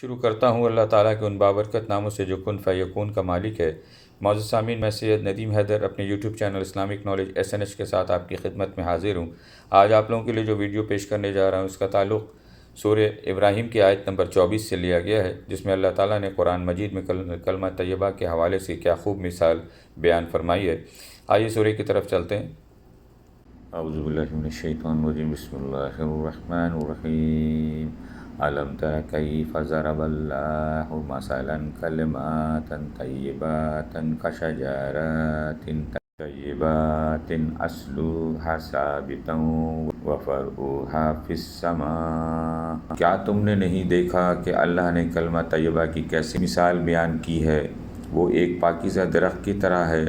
شروع کرتا ہوں اللہ تعالیٰ کے ان بابرکت ناموں سے جو کن فیکون کا مالک ہے۔ معزز سامعین، میں سید ندیم حیدر اپنے YouTube channel Islamic knowledge SNH کے ساتھ آپ کی خدمت میں حاضر ہوں۔ آج آپ لوگوں کے لیے جو ویڈیو پیش کرنے جا رہا ہوں اس کا تعلق سورہ ابراہیم کی آیت نمبر 24 سے لیا گیا ہے، جس میں اللہ تعالیٰ نے قرآن مجید میں کلمہ طیبہ کے حوالے سے کیا خوب مثال بیان فرمائی ہے۔ آئیے سورہ کی طرف چلتے ہیں۔ اعوذ باللہ من الشیطان الرجیم، بسم اللہ الرحمن الرحیم۔ أَلَمْ تَرَ كَيْفَ ضَرَبَ اللَّهُ مَثَلًا كَلِمَاتٍ طَيِّبَاتٍ كَشَجَرَةٍ طَيِّبَةٍ أَصْلُهَا ثَابِتٌ وَفَرْعُهَا فِي السَّمَاءِ۔ کیا تم نے نہیں دیکھا کہ اللہ نے کلمہ طیبہ کی کیسی مثال بیان کی ہے؟ وہ ایک پاکیزہ درخت کی طرح ہے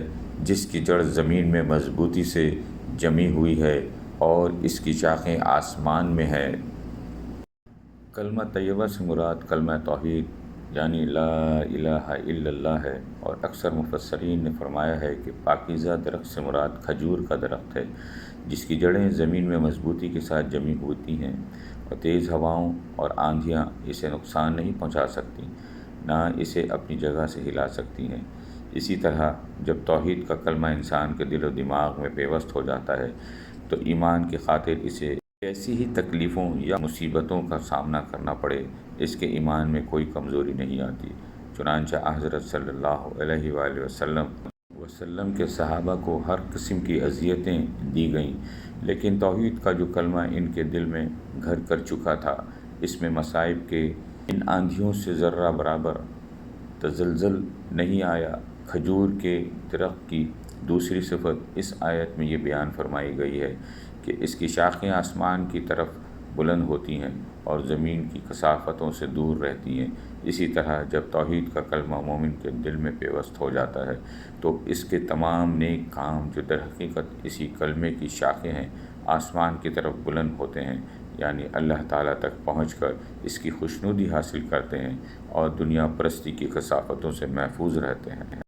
جس کی جڑ زمین میں مضبوطی سے جمی ہوئی ہے اور اس کی شاخیں آسمان میں ہے۔ کلمہ طیبہ سے مراد کلمہ توحید یعنی لا الہ الا اللہ ہے، اور اکثر مفسرین نے فرمایا ہے کہ پاکیزہ درخت سے مراد کھجور کا درخت ہے جس کی جڑیں زمین میں مضبوطی کے ساتھ جمی ہوتی ہیں اور تیز ہواؤں اور آندھیاں اسے نقصان نہیں پہنچا سکتی، نہ اسے اپنی جگہ سے ہلا سکتی ہیں۔ اسی طرح جب توحید کا کلمہ انسان کے دل و دماغ میں پیوست ہو جاتا ہے تو ایمان کی خاطر اسے کیسی ہی تکلیفوں یا مصیبتوں کا سامنا کرنا پڑے، اس کے ایمان میں کوئی کمزوری نہیں آتی۔ چنانچہ حضرت صلی اللہ علیہ وآلہ وسلم کے صحابہ کو ہر قسم کی اذیتیں دی گئیں، لیکن توحید کا جو کلمہ ان کے دل میں گھر کر چکا تھا، اس میں مصائب کے ان آندھیوں سے ذرہ برابر تزلزل نہیں آیا۔ کھجور کے درخت کی دوسری صفت اس آیت میں یہ بیان فرمائی گئی ہے کہ اس کی شاخیں آسمان کی طرف بلند ہوتی ہیں اور زمین کی کثافتوں سے دور رہتی ہیں۔ اسی طرح جب توحید کا کلمہ مومن کے دل میں پیوست ہو جاتا ہے تو اس کے تمام نیک کام جو در حقیقت اسی کلمے کی شاخیں ہیں، آسمان کی طرف بلند ہوتے ہیں، یعنی اللہ تعالیٰ تک پہنچ کر اس کی خوشنودی حاصل کرتے ہیں اور دنیا پرستی کی کثافتوں سے محفوظ رہتے ہیں۔